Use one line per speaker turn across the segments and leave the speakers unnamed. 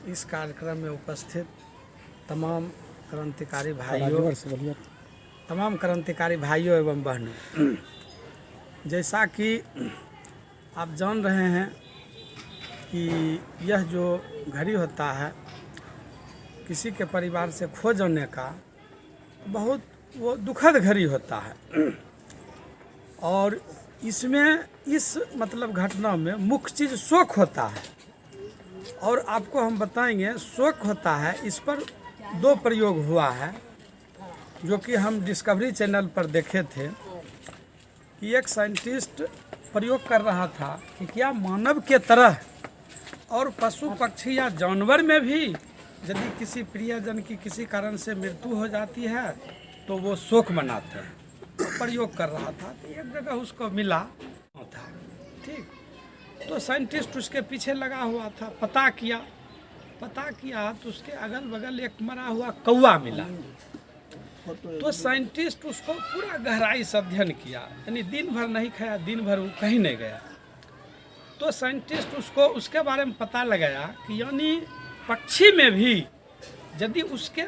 इस कार्यक्रम में उपस्थित तमाम क्रांतिकारी भाइयों एवं बहनों, जैसा कि आप जान रहे हैं कि यह जो घड़ी होता है किसी के परिवार से खो जाने का बहुत वो दुखद घड़ी होता है। और इसमें इस मतलब घटना में मुख्य चीज़ शोक होता है। और आपको हम बताएंगे शोक होता है, इस पर 2 प्रयोग हुआ है जो कि हम डिस्कवरी चैनल पर देखे थे कि एक साइंटिस्ट प्रयोग कर रहा था कि क्या मानव के तरह और पशु पक्षी या जानवर में भी यदि किसी प्रियजन की किसी कारण से मृत्यु हो जाती है तो वो शोक मनाते हैं। तो प्रयोग कर रहा था तो एक जगह उसको मिला था, ठीक। तो साइंटिस्ट उसके पीछे लगा हुआ था, पता किया तो उसके अगल बगल एक मरा हुआ कौवा मिला। तो साइंटिस्ट उसको पूरा गहराई से अध्ययन किया, यानी दिन भर नहीं खाया, दिन भर वो कहीं नहीं गया। तो साइंटिस्ट उसको उसके बारे में पता लगाया कि यानी पक्षी में भी यदि उसके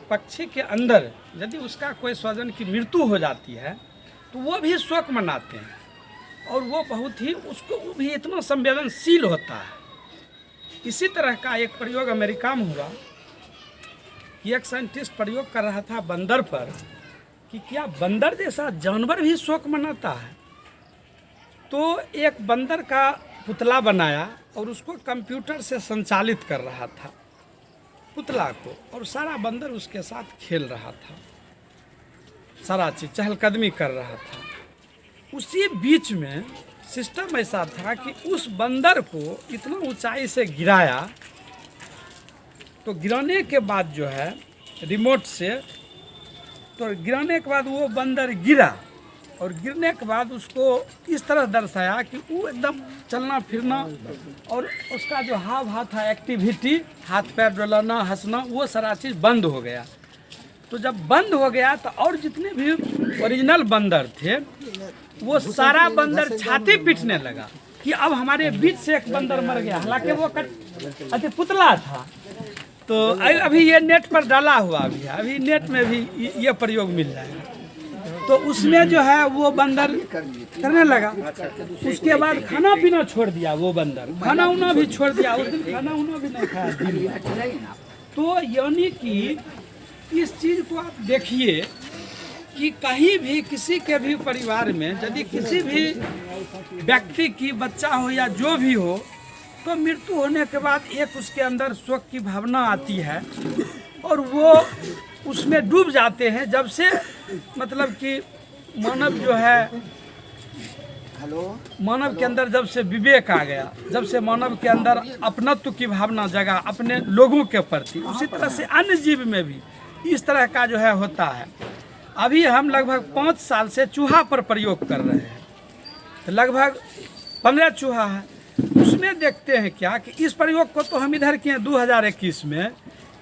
पक्षी के अंदर यदि उसका कोई स्वजन की मृत्यु हो जाती है तो वो भी शोक मनाते हैं। और वो बहुत ही उसको भी इतना संवेदनशील होता है। इसी तरह का एक प्रयोग अमेरिका में हुआ कि एक साइंटिस्ट प्रयोग कर रहा था बंदर पर कि क्या बंदर जैसा जानवर भी शोक मनाता है। तो एक बंदर का पुतला बनाया और उसको कंप्यूटर से संचालित कर रहा था पुतला को, और सारा बंदर उसके साथ खेल रहा था, सारा चीज चहलकदमी कर रहा था। उसी बीच में सिस्टम ऐसा था कि उस बंदर को इतना ऊंचाई से गिराया, तो गिराने के बाद जो है रिमोट से, तो गिराने के बाद वो बंदर गिरा और गिरने के बाद उसको इस तरह दर्शाया कि वो एकदम चलना फिरना और उसका जो हाव भाव था, एक्टिविटी, हाथ पैर डोलाना, हंसना, वो सारा चीज़ बंद हो गया। तो जब बंद हो गया तो और जितने भी ओरिजिनल बंदर थे वो सारा बंदर छाती पीटने लगा कि अब हमारे बीच से एक बंदर मर गया, हालांकि वो पुतला था। तो अभी ये नेट पर डाला हुआ अभी नेट में भी ये प्रयोग मिल रहा है। तो उसमें जो है वो बंदर करने लगा। उसके बाद खाना पीना छोड़ दिया, वो बंदर खाना उना भी छोड़ दिया, उस दिन खाना उना भी नहीं खाया। तो यानी कि इस चीज़ को आप देखिए कि कहीं भी किसी के भी परिवार में यदि किसी भी व्यक्ति की बच्चा हो या जो भी हो तो मृत्यु होने के बाद एक उसके अंदर शोक की भावना आती है और वो उसमें डूब जाते हैं। जब से मतलब कि मानव जो है मानव के अंदर जब से विवेक आ गया, जब से मानव के अंदर अपनत्व की भावना जगा अपने लोगों के प्रति, उसी तरह से अन्य जीव में भी इस तरह का जो है होता है। अभी हम लगभग 5 साल से चूहा पर प्रयोग कर रहे हैं, तो लगभग 15 चूहा है। उसमें देखते हैं क्या कि इस प्रयोग को तो हम इधर किए 2021 में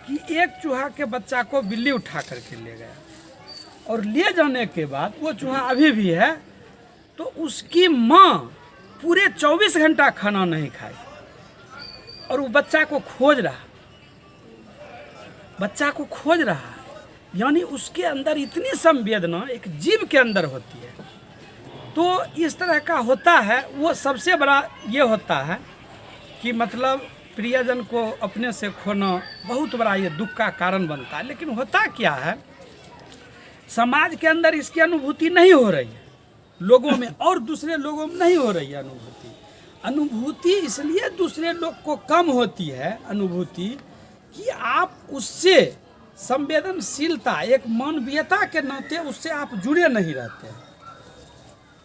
कि एक चूहा के बच्चा को बिल्ली उठा करके ले गया और ले जाने के बाद वो चूहा अभी भी है, तो उसकी माँ पूरे 24 घंटा खाना नहीं खाई और वो बच्चा को खोज रहा। यानी उसके अंदर इतनी संवेदना एक जीव के अंदर होती है। तो इस तरह का होता है। वो सबसे बड़ा ये होता है कि मतलब प्रियजन को अपने से खोना बहुत बड़ा ये दुख का कारण बनता है। लेकिन होता क्या है, समाज के अंदर इसकी अनुभूति नहीं हो रही है, लोगों में और दूसरे लोगों में नहीं हो रही है अनुभूति इसलिए दूसरे लोग को कम होती है अनुभूति कि आप उससे संवेदनशीलता, एक मानवीयता के नाते उससे आप जुड़े नहीं रहते हैं।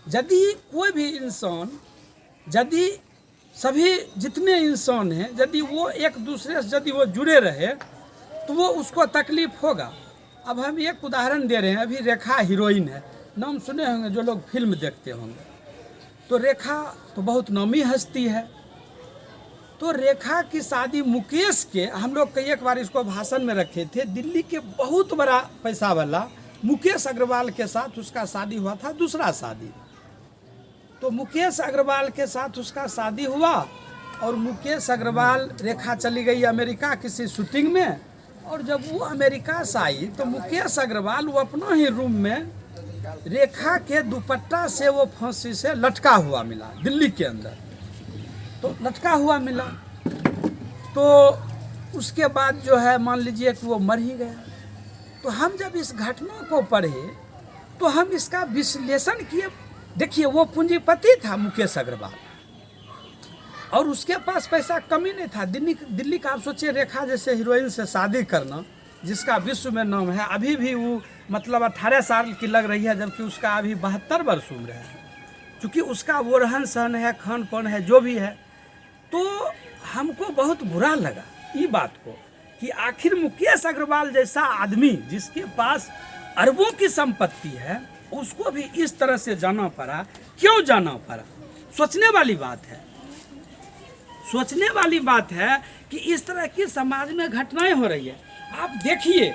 यदि कोई भी इंसान, यदि सभी जितने इंसान हैं, यदि वो एक दूसरे से यदि वो जुड़े रहे तो वो उसको तकलीफ होगा। अब हम एक उदाहरण दे रहे हैं, अभी रेखा हीरोइन है, नाम सुने होंगे जो लोग फिल्म देखते होंगे। तो रेखा तो बहुत नामी हस्ती है। तो रेखा की शादी मुकेश के, हम लोग कई एक बार इसको भाषण में रखे थे, दिल्ली के बहुत बड़ा पैसा वाला मुकेश अग्रवाल के साथ उसका शादी हुआ था, दूसरा शादी। तो मुकेश अग्रवाल के साथ उसका शादी हुआ और मुकेश अग्रवाल रेखा चली गई अमेरिका किसी शूटिंग में, और जब वो अमेरिका से आई तो मुकेश अग्रवाल वो अपना ही रूम में रेखा के दुपट्टा से वो फांसी से लटका हुआ मिला दिल्ली के अंदर। तो लटका हुआ मिला तो उसके बाद जो है मान लीजिए कि वो मर ही गया। तो हम जब इस घटना को पढ़े तो हम इसका विश्लेषण किए। देखिए वो पूंजीपति था मुकेश अग्रवाल, और उसके पास पैसा कमी नहीं था। दिल्ली का आप सोचिए, रेखा जैसे हीरोइन से शादी करना, जिसका विश्व में नाम है, अभी भी वो मतलब 18 साल की लग रही है, जबकि उसका अभी 72 वर्ष उम्र है। क्योंकि उसका वो रहन सहन है, खान पान है, जो भी है। तो हमको बहुत बुरा लगा ये बात को कि आखिर मुकेश अग्रवाल जैसा आदमी जिसके पास अरबों की संपत्ति है, उसको भी इस तरह से जाना पड़ा। क्यों जाना पड़ा? सोचने वाली बात है। सोचने वाली बात है कि इस तरह की समाज में घटनाएं हो रही है। आप देखिए,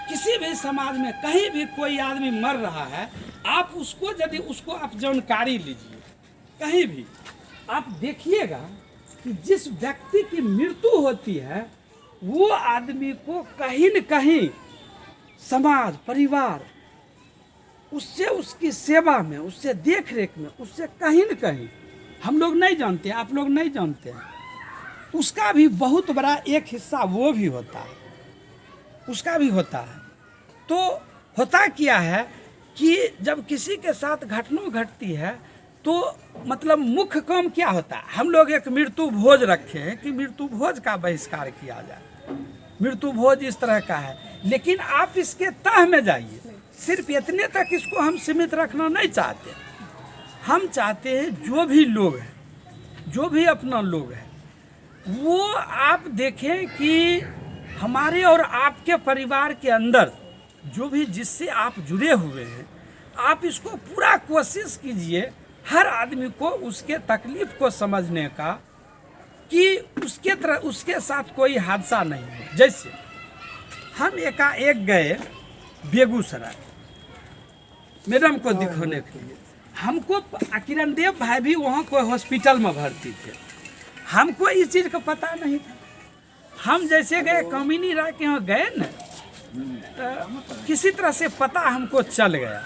किसी भी समाज में कहीं भी कोई आदमी मर रहा है, आप उसको यदि उसको आप जानकारी लीजिए, कहीं भी आप देखिएगा कि जिस व्यक्ति की मृत्यु होती है वो आदमी को कहीं न कहीं समाज, परिवार उससे, उसकी सेवा में, उससे देख रेख में, उससे कहीं न कहीं, हम लोग नहीं जानते, आप लोग नहीं जानते हैं, उसका भी बहुत बड़ा एक हिस्सा वो भी होता है, उसका भी होता है। तो होता क्या है कि जब किसी के साथ घटना घटती है तो मतलब मुख्य काम क्या होता है? हम लोग एक मृत्यु भोज रखे हैं कि मृत्यु भोज का बहिष्कार किया जाए। मृत्यु भोज इस तरह का है, लेकिन आप इसके तह में जाइए। सिर्फ इतने तक इसको हम सीमित रखना नहीं चाहते। हम चाहते हैं जो भी लोग हैं, जो भी अपना लोग हैं, वो आप देखें कि हमारे और आपके परिवार के अंदर जो भी जिससे आप जुड़े हुए हैं, आप इसको पूरा कोशिश कीजिए हर आदमी को उसके तकलीफ को समझने का, कि उसके साथ कोई हादसा नहीं हो। जैसे हम एकाएक गए बेगूसराय मैडम को दिखाने के लिए। हमको किरण देव भाई भी वहाँ कोई हॉस्पिटल में भर्ती थे, हमको इस चीज़ का पता नहीं था। हम जैसे गए कामिनी राय के यहाँ गए न, तो किसी तरह से पता हमको चल गया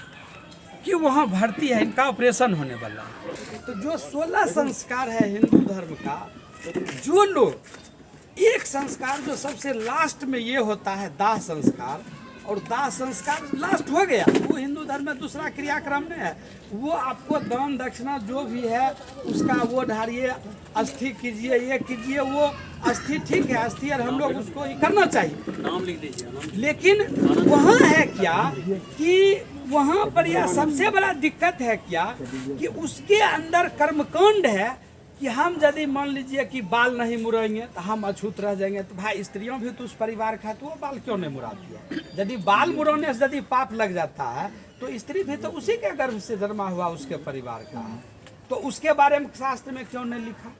कि वहाँ भर्ती है, इनका ऑपरेशन होने वाला है। तो जो 16 संस्कार है हिंदू धर्म का, जो लोग एक संस्कार जो सबसे लास्ट में ये होता है दाह संस्कार, और दाह संस्कार लास्ट हो गया, वो हिंदू धर्म में दूसरा क्रियाक्रम नहीं है। वो आपको दान दक्षिणा जो भी है उसका वो ढारिए, अस्थि कीजिए, ये कीजिए, वो अस्थि ठीक है, अस्थि और हम लोग उसको ये करना चाहिए, नाम लिख दीजिए। लेकिन वहाँ है क्या कि वहाँ पर यह सबसे बड़ा दिक्कत है क्या कि उसके अंदर कर्मकांड है कि हम यदि मान लीजिए कि बाल नहीं मुड़ाएंगे तो हम अछूत रह जाएंगे। तो भाई स्त्रियों भी तो उस परिवार का है, तो वो बाल क्यों नहीं मुड़ाती है? यदि बाल मुड़ाने से यदि पाप लग जाता है तो स्त्री भी तो उसी के गर्भ से जन्मा हुआ उसके परिवार का है, तो उसके बारे में शास्त्र में क्यों नहीं लिखा?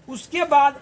उसके बाद